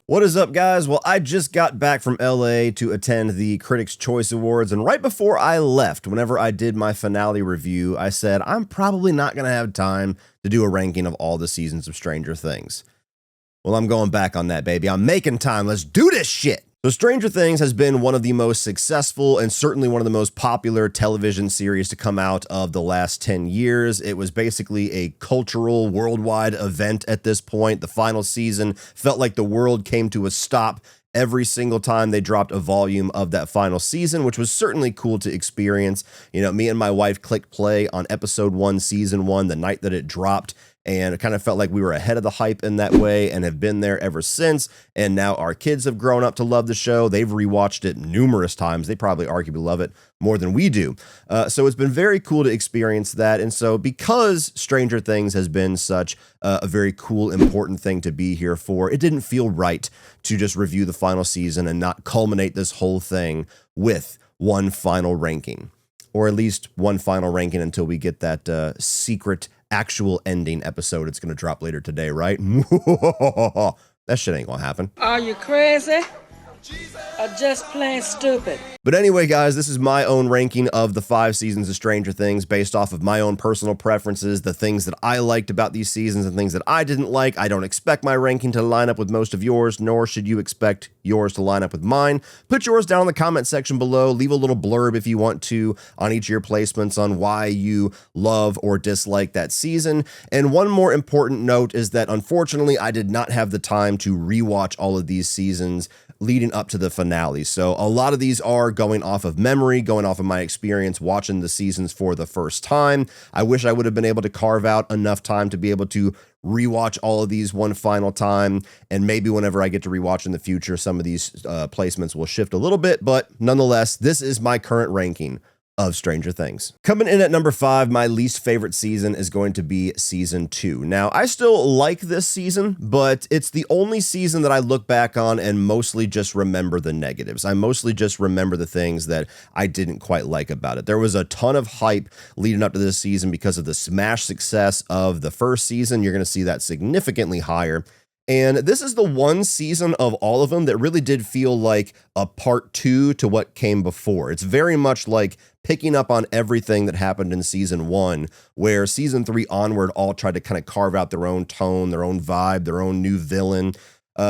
What is up, guys? Well, I just got back from LA to attend the Critics' Choice Awards, and right before I left, whenever I did my finale review, I said, I'm probably not going to have time to do a ranking of all the seasons of Stranger Things. Well, I'm going back on that, baby. I'm making time. Let's do this shit. So Stranger Things has been one of the most successful and certainly one of the most popular television series to come out of the last 10 years. It was basically a cultural worldwide event at this point. The final season felt like the world came to a stop every single time they dropped a volume of that final season, which was certainly cool to experience. You know, me and my wife clicked play on episode 1, season 1, the night that it dropped. And it kind of felt like we were ahead of the hype in that way and have been there ever since. And now our kids have grown up to love the show. They've rewatched it numerous times. They probably arguably love it more than we do. So it's been very cool to experience that. And so because Stranger Things has been such a very cool, important thing to be here for, it didn't feel right to just review the final season and not culminate this whole thing with one final ranking. Or at least one final ranking until we get that secret actual ending episode. It's going to drop later today, right? That shit ain't going to happen. Are you crazy? Or just plain stupid? But anyway, guys, this is my own ranking of the 5 seasons of Stranger Things based off of my own personal preferences, the things that I liked about these seasons and things that I didn't like. I don't expect my ranking to line up with most of yours, nor should you expect yours to line up with mine. Put yours down in the comment section below. Leave a little blurb if you want to on each of your placements on why you love or dislike that season. And one more important note is that unfortunately, I did not have the time to rewatch all of these seasons leading up to the finale. So a lot of these are going off of memory, going off of my experience watching the seasons for the first time. I wish I would have been able to carve out enough time to be able to rewatch all of these one final time. And maybe whenever I get to rewatch in the future, some of these placements will shift a little bit. But nonetheless, this is my current ranking of Stranger Things. Coming in at number 5, my least favorite season is going to be season 2. Now, I still like this season, but it's the only season that I look back on and mostly just remember the negatives. I mostly just remember the things that I didn't quite like about it. There was a ton of hype leading up to this season because of the smash success of the first season. You're going to see that significantly higher. And this is the one season of all of them that really did feel like a part 2 to what came before. It's very much like picking up on everything that happened in season 1, where season 3 onward all tried to kind of carve out their own tone, their own vibe, their own new villain.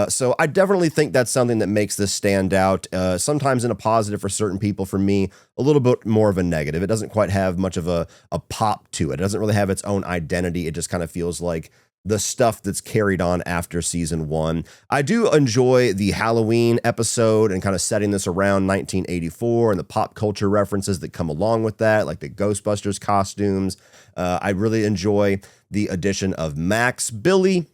So I definitely think that's something that makes this stand out, sometimes in a positive for certain people. For me, a little bit more of a negative. It doesn't quite have much of a pop to it. It doesn't really have its own identity. It just kind of feels like the stuff that's carried on after season 1. I do enjoy the Halloween episode and kind of setting this around 1984 and the pop culture references that come along with that, like the Ghostbusters costumes. I really enjoy the addition of Max. Billy,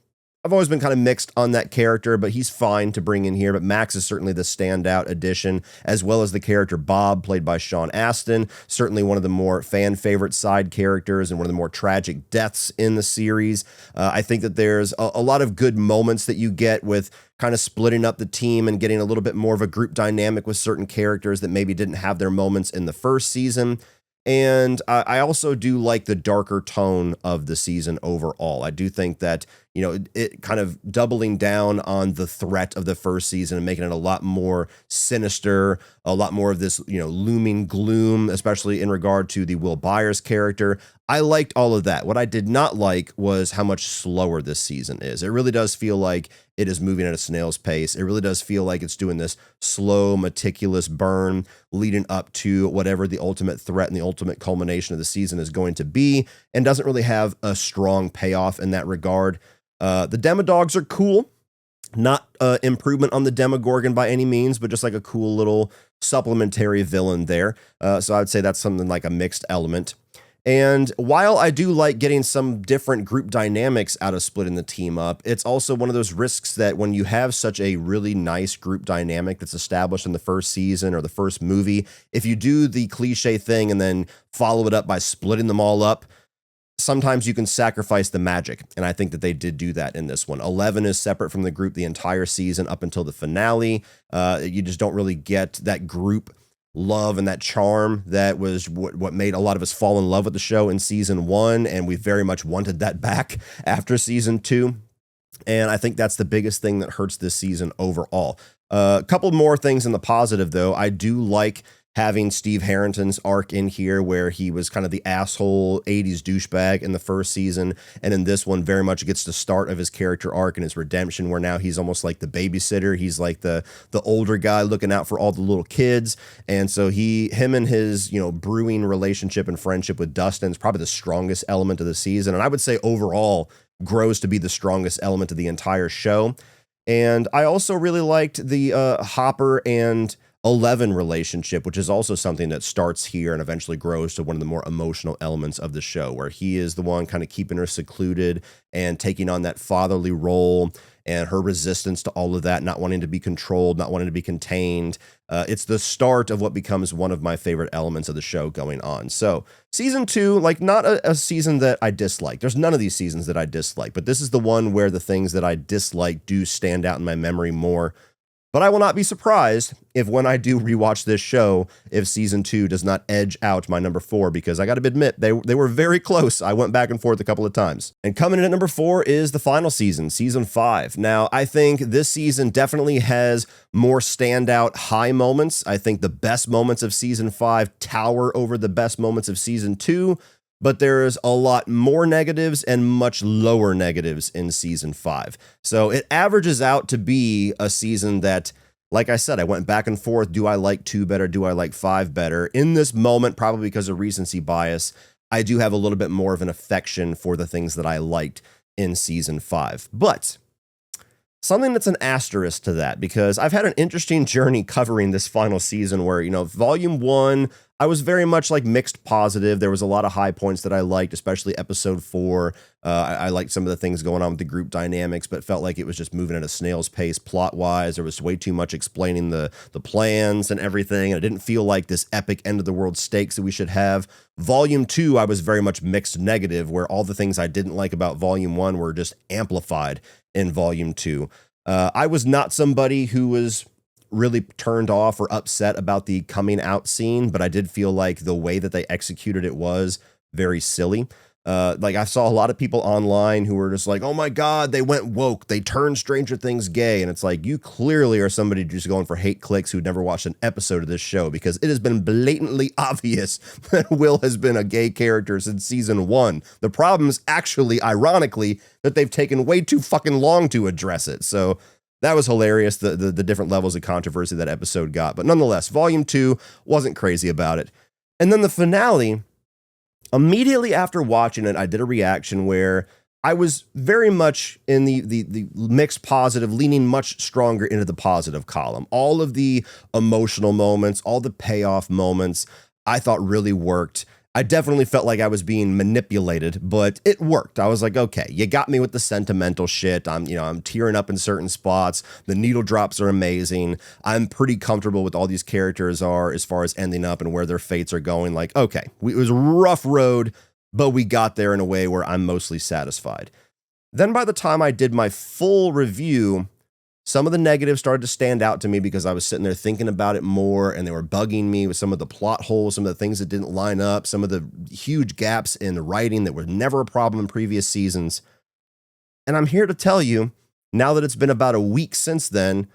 I've always been kind of mixed on that character, but he's fine to bring in here. But Max is certainly the standout addition, as well as the character Bob, played by Sean Astin. Certainly one of the more fan favorite side characters and one of the more tragic deaths in the series. I think that there's a lot of good moments that you get with kind of splitting up the team and getting a little bit more of a group dynamic with certain characters that maybe didn't have their moments in the first season. And I also do like the darker tone of the season overall. I do think that, you know, it kind of doubling down on the threat of the first season and making it a lot more sinister, a lot more of this, you know, looming gloom, especially in regard to the Will Byers character. I liked all of that. What I did not like was how much slower this season is. It really does feel like it is moving at a snail's pace. It really does feel like it's doing this slow, meticulous burn leading up to whatever the ultimate threat and the ultimate culmination of the season is going to be, and doesn't really have a strong payoff in that regard. The Demodogs are cool. Not improvement on the Demogorgon by any means, but just like a cool little supplementary villain there. So I would say that's something like a mixed element. And while I do like getting some different group dynamics out of splitting the team up, it's also one of those risks that when you have such a really nice group dynamic that's established in the first season or the first movie, if you do the cliche thing and then follow it up by splitting them all up, sometimes you can sacrifice the magic. And I think that they did do that in this one. 11 is separate from the group the entire season up until the finale. You just don't really get that group love and that charm that was what made a lot of us fall in love with the show in season 1, and we very much wanted that back after season 2. And I think that's the biggest thing that hurts this season overall. A couple more things in the positive, though. I do like having Steve Harrington's arc in here where he was kind of the asshole 80s douchebag in the first season. And in this one, very much gets the start of his character arc and his redemption, where now he's almost like the babysitter. He's like the older guy looking out for all the little kids. And so him and his, brewing relationship and friendship with Dustin is probably the strongest element of the season. And I would say overall grows to be the strongest element of the entire show. And I also really liked the Hopper and Eleven relationship, which is also something that starts here and eventually grows to one of the more emotional elements of the show, where he is the one kind of keeping her secluded and taking on that fatherly role, and her resistance to all of that, not wanting to be controlled, not wanting to be contained. It's the start of what becomes one of my favorite elements of the show going on. So season 2, not a season that I dislike. There's none of these seasons that I dislike, but this is the one where the things that I dislike do stand out in my memory more. But I will not be surprised if when I do rewatch this show, if season 2 does not edge out my number 4, because I got to admit, they were very close. I went back and forth a couple of times. And coming in at number 4 is the final season, season 5. Now, I think this season definitely has more standout high moments. I think the best moments of season 5 tower over the best moments of season 2. But there's a lot more negatives and much lower negatives in season 5. So it averages out to be a season that, like I said, I went back and forth. Do I like 2 better? Do I like 5 better? In this moment, probably because of recency bias, I do have a little bit more of an affection for the things that I liked in season 5. But something that's an asterisk to that, because I've had an interesting journey covering this final season where, volume 1, I was very much mixed positive. There was a lot of high points that I liked, especially episode 4. I liked some of the things going on with the group dynamics, but felt like it was just moving at a snail's pace plot-wise. There was way too much explaining the plans and everything, and it didn't feel like this epic end-of-the-world stakes that we should have. Volume 2, I was very much mixed negative, where all the things I didn't like about Volume 1 were just amplified in Volume 2. I was not somebody who was really turned off or upset about the coming out scene, but I did feel like the way that they executed it was very silly. I saw a lot of people online who were just like, oh my God, they went woke. They turned Stranger Things gay. And it's like, you clearly are somebody just going for hate clicks who'd never watched an episode of this show, because it has been blatantly obvious that Will has been a gay character since season 1. The problem is actually, ironically, that they've taken way too fucking long to address it. So that was hilarious, the different levels of controversy that episode got. But nonetheless, volume 2 wasn't crazy about it. And then the finale, immediately after watching it, I did a reaction where I was very much in the mixed positive, leaning much stronger into the positive column. All of the emotional moments, all the payoff moments, I thought really worked. I definitely felt like I was being manipulated, but it worked. I was like, okay, you got me with the sentimental shit. I'm tearing up in certain spots. The needle drops are amazing. I'm pretty comfortable with all these characters are as far as ending up and where their fates are going. Okay, it was a rough road, but we got there in a way where I'm mostly satisfied. Then by the time I did my full review, some of the negatives started to stand out to me because I was sitting there thinking about it more, and they were bugging me with some of the plot holes, some of the things that didn't line up, some of the huge gaps in the writing that were never a problem in previous seasons. And I'm here to tell you, now that it's been about a week since then,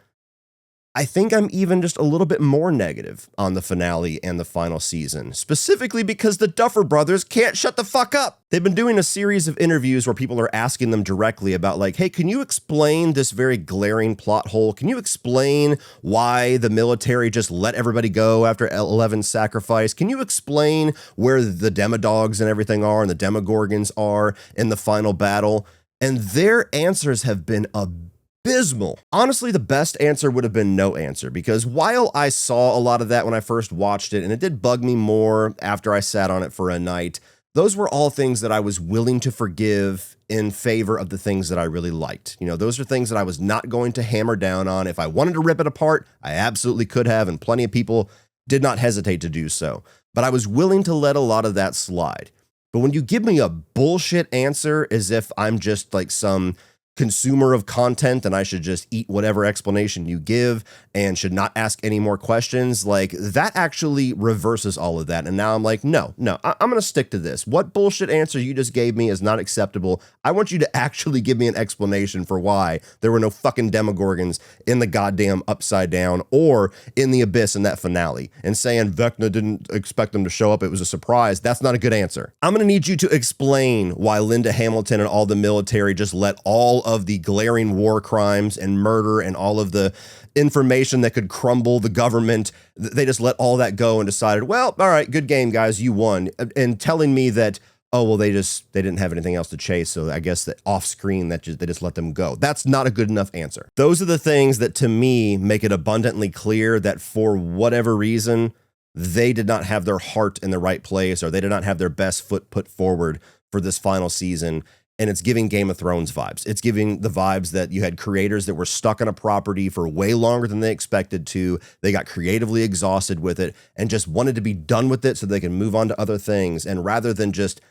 I think I'm even just a little bit more negative on the finale and the final season, specifically because the Duffer Brothers can't shut the fuck up. They've been doing a series of interviews where people are asking them directly about hey, can you explain this very glaring plot hole? Can you explain why the military just let everybody go after Eleven's sacrifice? Can you explain where the Demodogs and everything are and the Demogorgons are in the final battle? And their answers have been abysmal. Honestly, the best answer would have been no answer, because while I saw a lot of that when I first watched it, and it did bug me more after I sat on it for a night, those were all things that I was willing to forgive in favor of the things that I really liked. Those are things that I was not going to hammer down on. If I wanted to rip it apart, I absolutely could have, and plenty of people did not hesitate to do so. But I was willing to let a lot of that slide. But when you give me a bullshit answer as if I'm just some consumer of content and I should just eat whatever explanation you give and should not ask any more questions, like that actually reverses all of that. And now I'm like, no, I'm going to stick to this. What bullshit answer you just gave me is not acceptable. I want you to actually give me an explanation for why there were no fucking Demogorgons in the goddamn Upside Down or in the Abyss in that finale. And saying Vecna didn't expect them to show up, it was a surprise. That's not a good answer. I'm going to need you to explain why Linda Hamilton and all the military just let all of the glaring war crimes and murder and all of the information that could crumble the government, they just let all that go and decided, well, all right, good game, guys, you won. And telling me that, oh, well, they didn't have anything else to chase, so I guess that off screen they just let them go. That's not a good enough answer. Those are the things that to me make it abundantly clear that for whatever reason, they did not have their heart in the right place, or they did not have their best foot put forward for this final season. And it's giving Game of Thrones vibes. It's giving the vibes that you had creators that were stuck on a property for way longer than they expected to. They got creatively exhausted with it and just wanted to be done with it so they can move on to other things. And rather than just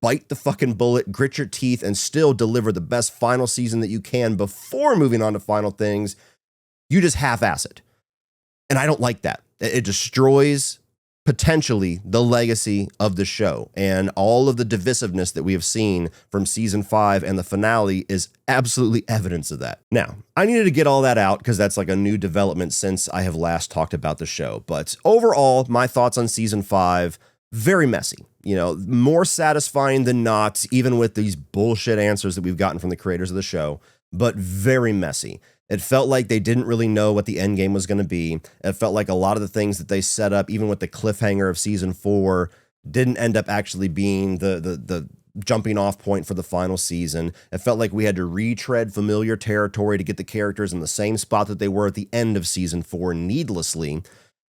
bite the fucking bullet, grit your teeth, and still deliver the best final season that you can before moving on to final things, you just half-ass it. And I don't like that. It destroys potentially the legacy of the show, and all of the divisiveness that we have seen from season 5 and the finale is absolutely evidence of that. Now, I needed to get all that out because that's like a new development since I have last talked about the show. But overall, my thoughts on season 5, very messy. You know, more satisfying than not, even with these bullshit answers that we've gotten from the creators of the show, but very messy. It felt like they didn't really know what the end game was going to be. It felt like a lot of the things that they set up, even with the cliffhanger of season 4, didn't end up actually being the jumping off point for the final season. It felt like we had to retread familiar territory to get the characters in the same spot that they were at the end of season 4 needlessly.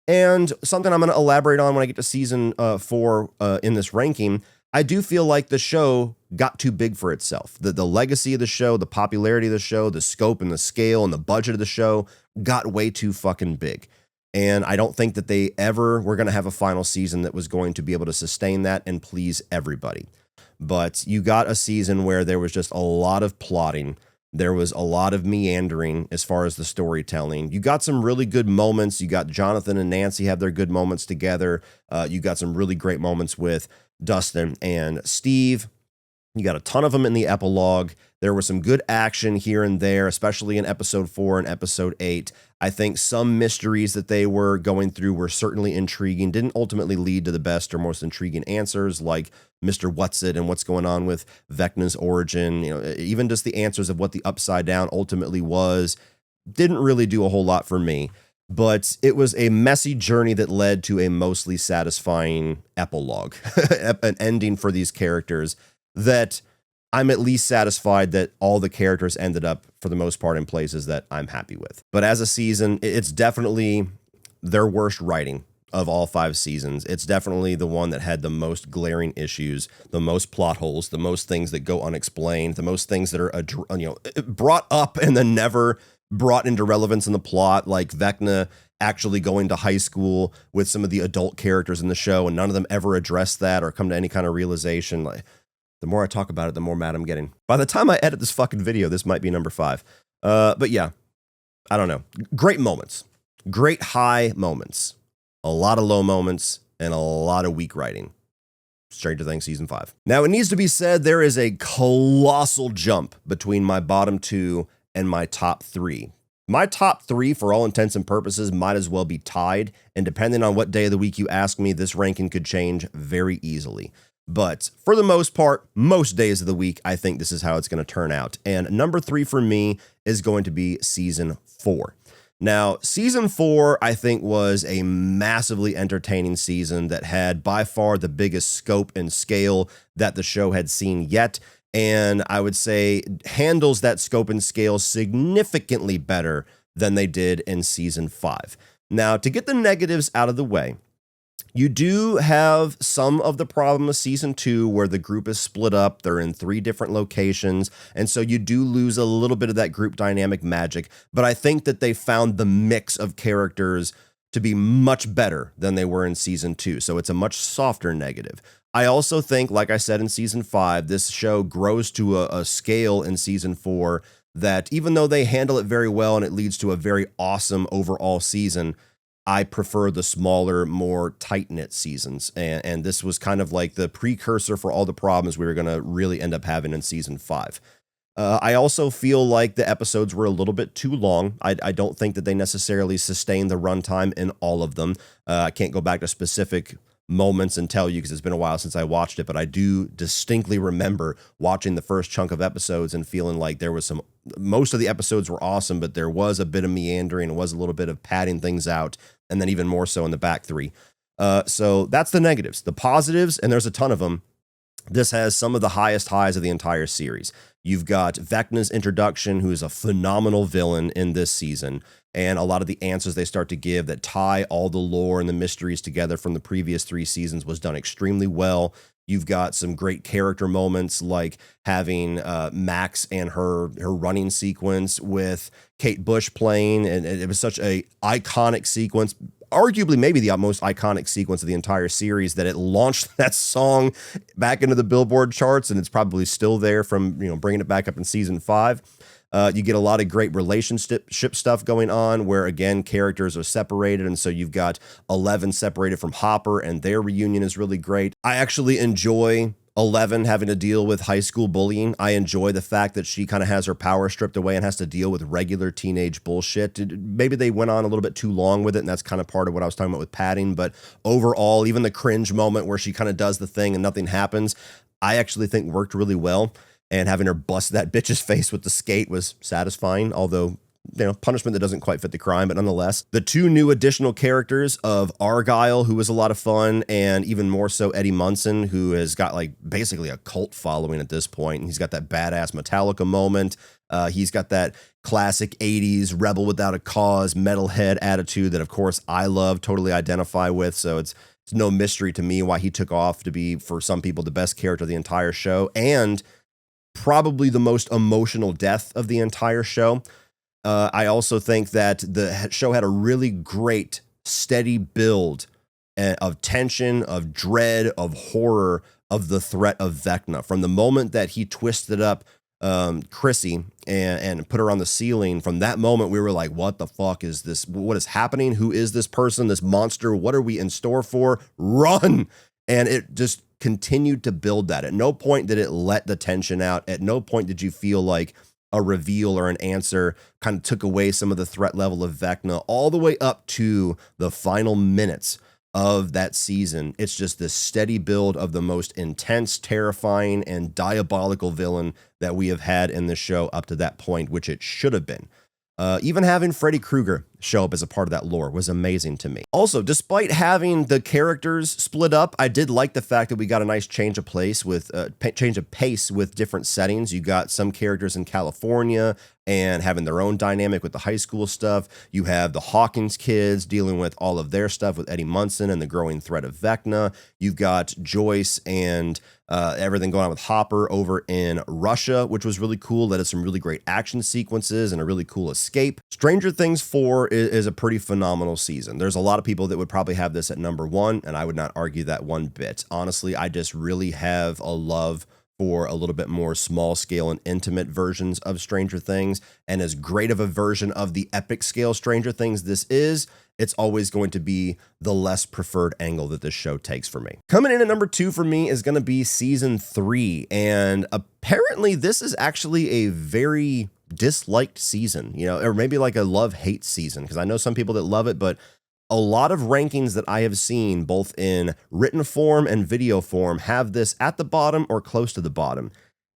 And something I'm going to elaborate on when I get to season 4 in this ranking, I do feel like the show got too big for itself. The legacy of the show, the popularity of the show, the scope and the scale and the budget of the show got way too fucking big. And I don't think that they ever were going to have a final season that was going to be able to sustain that and please everybody. But you got a season where there was just a lot of plotting. There was a lot of meandering as far as the storytelling. You got some really good moments. You got Jonathan and Nancy have their good moments together. You got some really great moments with Dustin and Steve. You got a ton of them in the epilogue. There was some good action here and there, especially in episode 4 and episode 8. I think some mysteries that they were going through were certainly intriguing, didn't ultimately lead to the best or most intriguing answers, like Mr. What's-It and what's going on with Vecna's origin. You know, even just the answers of what the Upside Down ultimately was didn't really do a whole lot for me. But it was a messy journey that led to a mostly satisfying epilogue, an ending for these characters that I'm at least satisfied that all the characters ended up, for the most part, in places that I'm happy with. But as a season, it's definitely their worst writing of all 5 seasons. It's definitely the one that had the most glaring issues, the most plot holes, the most things that go unexplained, the most things that are brought up and then never brought into relevance in the plot, like Vecna actually going to high school with some of the adult characters in the show, and none of them ever address that or come to any kind of realization. Like, the more I talk about it, the more mad I'm getting. By the time I edit this fucking video, this might be number 5. But yeah, I don't know. Great moments. Great high moments. A lot of low moments and a lot of weak writing. Stranger Things season 5. Now, it needs to be said, there is a colossal jump between my bottom 2 and my top 3. My top 3, for all intents and purposes, might as well be tied. And depending on what day of the week you ask me, this ranking could change very easily. But for the most part, most days of the week, I think this is how it's going to turn out. And number 3 for me is going to be season 4. Now, season 4, I think, was a massively entertaining season that had by far the biggest scope and scale that the show had seen yet. And I would say handles that scope and scale significantly better than they did in season 5. Now, to get the negatives out of the way, you do have some of the problem of season 2 where the group is split up. They're in 3 different locations. And so you do lose a little bit of that group dynamic magic. But I think that they found the mix of characters to be much better than they were in season 2. So it's a much softer negative. I also think, like I said in season 5, this show grows to a scale in season 4 that even though they handle it very well and it leads to a very awesome overall season, I prefer the smaller, more tight-knit seasons. And this was kind of like the precursor for all the problems we were going to really end up having in season 5. I also feel like the episodes were a little bit too long. I don't think that they necessarily sustained the runtime in all of them. I can't go back to specific moments and tell you because it's been a while since I watched it, but I do distinctly remember watching the first chunk of episodes and feeling like there was most of the episodes were awesome, but there was a bit of meandering, was a little bit of padding things out, and then even more so in the back 3. So that's the negatives. The positives, and there's a ton of them. This has some of the highest highs of the entire series. You've got Vecna's introduction, who is a phenomenal villain in this season, and a lot of the answers they start to give that tie all the lore and the mysteries together from the previous 3 seasons was done extremely well. You've got some great character moments like having Max and her running sequence with Kate Bush playing, and it was such a iconic sequence. Arguably maybe the most iconic sequence of the entire series, that it launched that song back into the Billboard charts, and it's probably still there from bringing it back up in season 5. You get a lot of great relationship stuff going on where, again, characters are separated. And so you've got 11 separated from Hopper, and their reunion is really great. I actually enjoy 11 having to deal with high school bullying. I enjoy the fact that she kind of has her power stripped away and has to deal with regular teenage bullshit. Maybe they went on a little bit too long with it, and that's kind of part of what I was talking about with padding. But overall, even the cringe moment where she kind of does the thing and nothing happens, I actually think worked really well. And having her bust that bitch's face with the skate was satisfying, although punishment that doesn't quite fit the crime, but nonetheless. The 2 new additional characters of Argyle, who was a lot of fun, and even more so Eddie Munson, who has got like basically a cult following at this point. And he's got that badass Metallica moment. He's got that classic 80s rebel without a cause, metalhead attitude that, of course, I love, totally identify with. So it's no mystery to me why he took off to be, for some people, the best character of the entire show, and probably the most emotional death of the entire show. I also think that the show had a really great, steady build of tension, of dread, of horror, of the threat of Vecna. From the moment that he twisted up Chrissy and put her on the ceiling, from that moment we were like, what the fuck is this? What is happening? Who is this person, this monster? What are we in store for? Run! And it just continued to build that. At no point did it let the tension out. At no point did you feel like a reveal or an answer kind of took away some of the threat level of Vecna, all the way up to the final minutes of that season. It's just this steady build of the most intense, terrifying, and diabolical villain that we have had in the show up to that point, which it should have been. Even having Freddy Krueger show up as a part of that lore was amazing to me. Also, despite having the characters split up, I did like the fact that we got a nice change of pace with different settings. You got some characters in California and having their own dynamic with the high school stuff. You have the Hawkins kids dealing with all of their stuff with Eddie Munson and the growing threat of Vecna. You've got Joyce and everything going on with Hopper over in Russia, which was really cool. That is some really great action sequences and a really cool escape. Stranger Things 4 is a pretty phenomenal season. There's a lot of people that would probably have this at number 1, and I would not argue that one bit. Honestly, I just really have a love for a little bit more small scale and intimate versions of Stranger Things. And as great of a version of the epic scale Stranger Things this is, it's always going to be the less preferred angle that this show takes for me. Coming in at number 2 for me is going to be season 3. And apparently this is actually a very disliked season, or maybe like a love-hate season, because I know some people that love it, but a lot of rankings that I have seen, both in written form and video form, have this at the bottom or close to the bottom.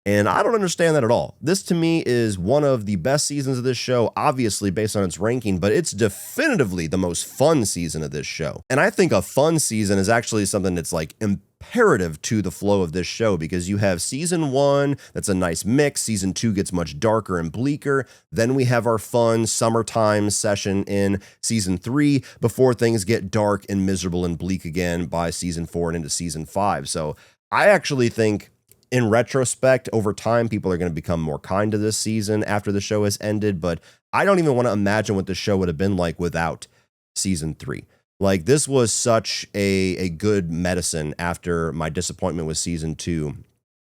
And I don't understand that at all. This, to me, is one of the best seasons of this show, obviously based on its ranking, but it's definitively the most fun season of this show. And I think a fun season is actually something that's like imperative to the flow of this show, because you have season 1, that's a nice mix. Season 2 gets much darker and bleaker. Then we have our fun summertime session in season 3 before things get dark and miserable and bleak again by season 4 and into season 5. So I actually think, in retrospect, over time, people are going to become more kind to this season after the show has ended, but I don't even want to imagine what the show would have been like without season 3. Like, this was such a good medicine after my disappointment with season 2,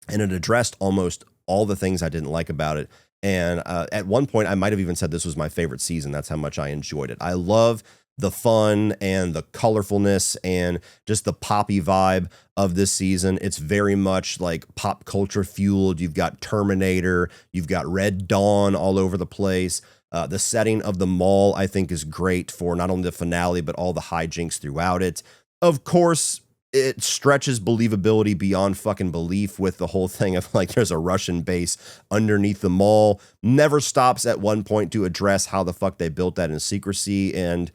and it addressed almost all the things I didn't like about it. And at one point, I might have even said this was my favorite season. That's how much I enjoyed it. I love the fun and the colorfulness and just the poppy vibe of this season. It's very much like pop culture fueled. You've got Terminator, you've got Red Dawn all over the place. The setting of the mall, I think, is great for not only the finale, but all the hijinks throughout it. Of course, it stretches believability beyond fucking belief with the whole thing of like there's a Russian base underneath the mall. Never stops at one point to address how the fuck they built that in secrecy. And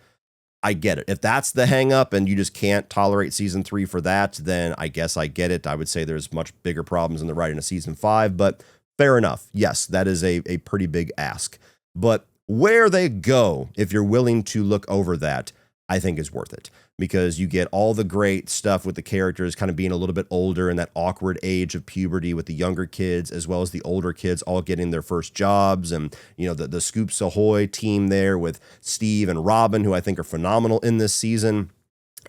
I get it. If that's the hang up and you just can't tolerate season 3 for that, then I guess I get it. I would say there's much bigger problems in the writing of season 5, but fair enough. Yes, that is a pretty big ask. But where they go, if you're willing to look over that, I think is worth it, because you get all the great stuff with the characters kind of being a little bit older in that awkward age of puberty with the younger kids, as well as the older kids all getting their first jobs. And, you know, the Scoops Ahoy team there with Steve and Robin, who I think are phenomenal in this season.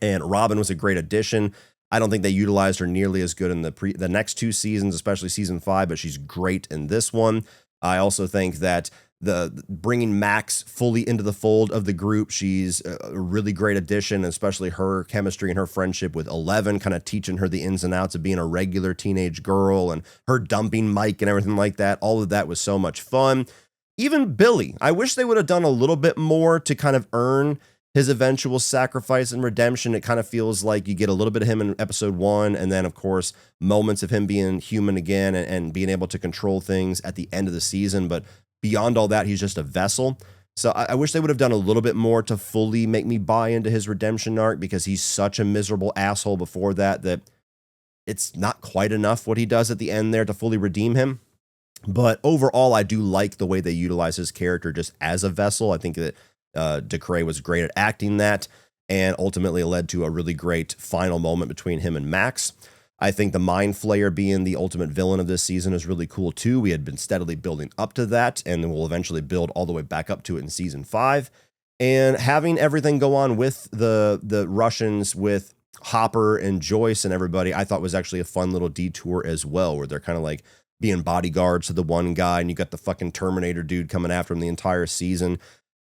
And Robin was a great addition. I don't think they utilized her nearly as good in the next 2 seasons, especially season 5, but she's great in this one. I also think that the bringing Max fully into the fold of the group, she's a really great addition, especially her chemistry and her friendship with 11, kind of teaching her the ins and outs of being a regular teenage girl, and her dumping Mike and everything like that. All of that was so much fun. Even Billy, I wish they would have done a little bit more to kind of earn his eventual sacrifice and redemption. It kind of feels like you get a little bit of him in episode 1, and then, of course, moments of him being human again and being able to control things at the end of the season. But beyond all that, he's just a vessel. So I wish they would have done a little bit more to fully make me buy into his redemption arc, because he's such a miserable asshole before that it's not quite enough what he does at the end there to fully redeem him. But overall, I do like the way they utilize his character just as a vessel. I think that DeCray was great at acting that, and ultimately it led to a really great final moment between him and Max. I think the Mind Flayer being the ultimate villain of this season is really cool too. We had been steadily building up to that, and then we'll eventually build all the way back up to it in season 5. And having everything go on with the Russians, with Hopper and Joyce and everybody, I thought was actually a fun little detour as well, where they're kind of like being bodyguards to the one guy, and you got the fucking Terminator dude coming after him the entire season.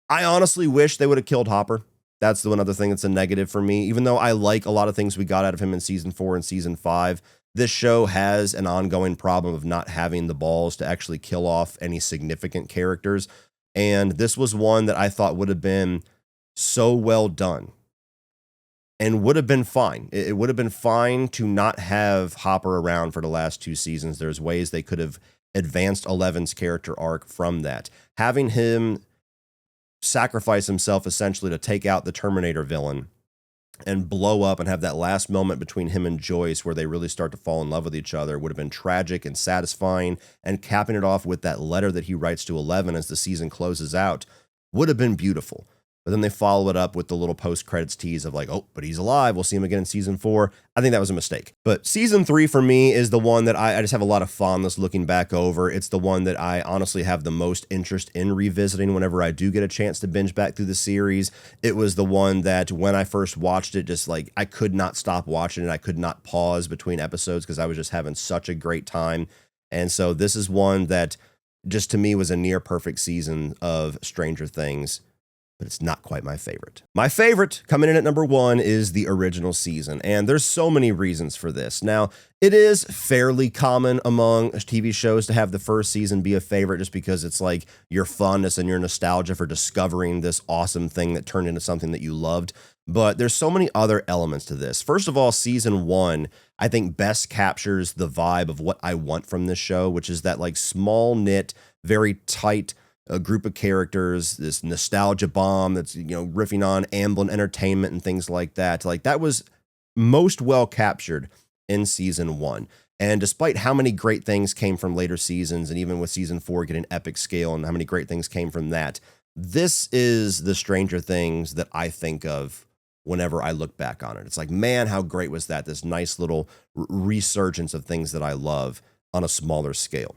I honestly wish they would have killed Hopper. That's the one other thing that's a negative for me. Even though I like a lot of things we got out of him in season 4 and season 5, this show has an ongoing problem of not having the balls to actually kill off any significant characters. And this was one that I thought would have been so well done and would have been fine. It would have been fine to not have Hopper around for the last 2 seasons. There's ways they could have advanced 11's character arc from that. Having him sacrifice himself essentially to take out the Terminator villain and blow up and have that last moment between him and Joyce where they really start to fall in love with each other would have been tragic and satisfying, and capping it off with that letter that he writes to 11 as the season closes out would have been beautiful. But then they follow it up with the little post-credits tease of like, oh, but he's alive. We'll see him again in season 4. I think that was a mistake. But season 3 for me is the one that I just have a lot of fondness looking back over. It's the one that I honestly have the most interest in revisiting whenever I do get a chance to binge back through the series. It was the one that when I first watched it, just like I could not stop watching it. I could not pause between episodes because I was just having such a great time. And so this is one that just to me was a near perfect season of Stranger Things, but it's not quite my favorite. My favorite, coming in at number 1, is the original season, and there's so many reasons for this. Now, it is fairly common among TV shows to have the first season be a favorite just because it's like your fondness and your nostalgia for discovering this awesome thing that turned into something that you loved. But there's so many other elements to this. First of all, season 1, I think best captures the vibe of what I want from this show, which is that like small knit, very tight a group of characters, this nostalgia bomb that's, you know, riffing on Amblin Entertainment and things like that. Like that was most well captured in season 1. And despite how many great things came from later seasons, and even with season 4 getting epic scale and how many great things came from that, this is the Stranger Things that I think of whenever I look back on it. It's like, man, how great was that? This nice little resurgence of things that I love on a smaller scale.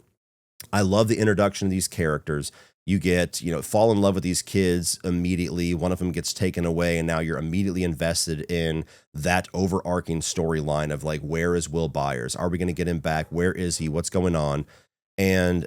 I love the introduction of these characters. You get, fall in love with these kids immediately. One of them gets taken away, and now you're immediately invested in that overarching storyline of like, where is Will Byers? Are we going to get him back? Where is he? What's going on? And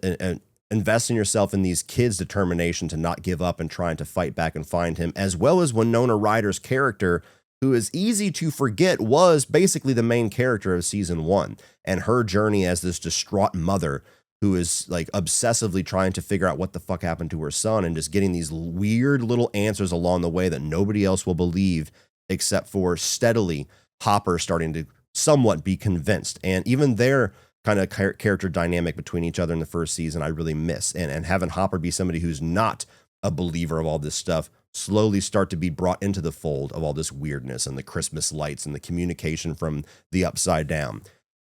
investing yourself in these kids' determination to not give up and trying to fight back and find him, as well as Winona Ryder's character, who is easy to forget was basically the main character of season 1, and her journey as this distraught mother who is like obsessively trying to figure out what the fuck happened to her son and just getting these weird little answers along the way that nobody else will believe except for steadily Hopper starting to somewhat be convinced. And even their kind of character dynamic between each other in the first season, I really miss. And having Hopper be somebody who's not a believer of all this stuff slowly start to be brought into the fold of all this weirdness and the Christmas lights and the communication from the Upside Down.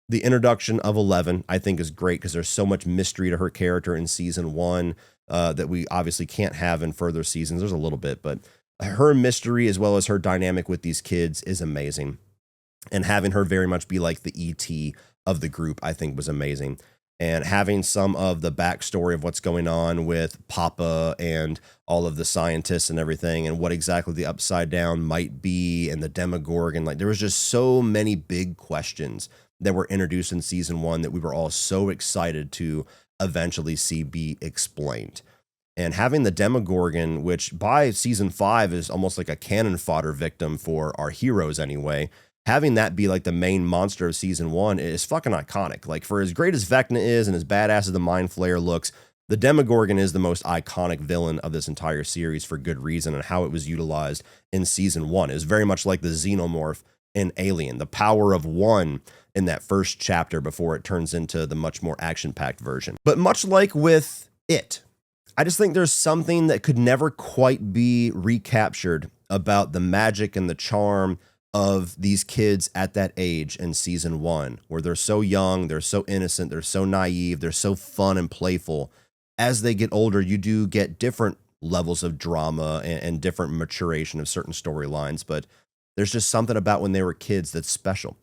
The introduction of 11, I think, is great because there's so much mystery to her character in season 1 that we obviously can't have in further seasons. There's a little bit, but her mystery as well as her dynamic with these kids is amazing. And having her very much be like the ET of the group, I think, was amazing. And having some of the backstory of what's going on with Papa and all of the scientists and everything and what exactly the Upside Down might be and the Demogorgon, like there was just so many big questions that were introduced in season 1 that we were all so excited to eventually see be explained. And having the Demogorgon, which by season 5 is almost like a cannon fodder victim for our heroes anyway, having that be like the main monster of season 1 is fucking iconic. Like, for as great as Vecna is and as badass as the Mind Flayer looks, the Demogorgon is the most iconic villain of this entire series for good reason, and how it was utilized in season 1 is very much like the Xenomorph in Alien, the power of one in that first chapter before it turns into the much more action-packed version. But much like with it, I just think there's something that could never quite be recaptured about the magic and the charm of these kids at that age in season 1, where they're so young, they're so innocent, they're so naive, they're so fun and playful. As they get older, you do get different levels of drama and different maturation of certain storylines, but there's just something about when they were kids that's special.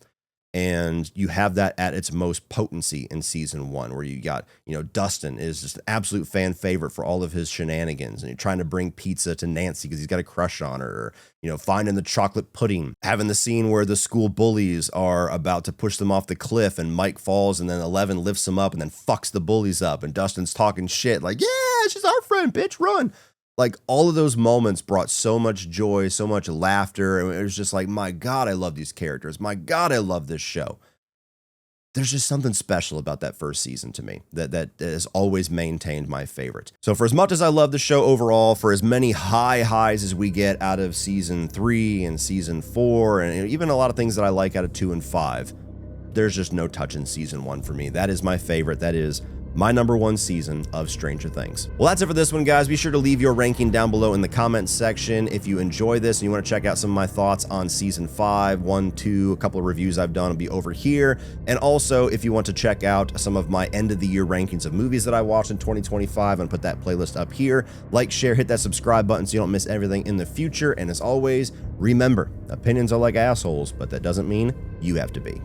And you have that at its most potency in season 1, where you got, Dustin is just an absolute fan favorite for all of his shenanigans. And you're trying to bring pizza to Nancy because he's got a crush on her, or, finding the chocolate pudding, having the scene where the school bullies are about to push them off the cliff and Mike falls and then 11 lifts him up and then fucks the bullies up. And Dustin's talking shit like, yeah, she's our friend, bitch, run. Like, all of those moments brought so much joy, so much laughter. And it was just like, my God, I love these characters. My God, I love this show. There's just something special about that first season to me that has always maintained my favorite. So for as much as I love the show overall, for as many highs as we get out of season 3 and season 4, and even a lot of things that I like out of 2 and 5, there's just no touching season 1 for me. That is my favorite. That is my number 1 season of Stranger Things. Well, that's it for this one, guys. Be sure to leave your ranking down below in the comments section. If you enjoy this and you want to check out some of my thoughts on season 5, 1, 2, a couple of reviews I've done will be over here. And also, if you want to check out some of my end of the year rankings of movies that I watched in 2025, and put that playlist up here. Like, share, hit that subscribe button so you don't miss everything in the future. And as always, remember, opinions are like assholes, but that doesn't mean you have to be.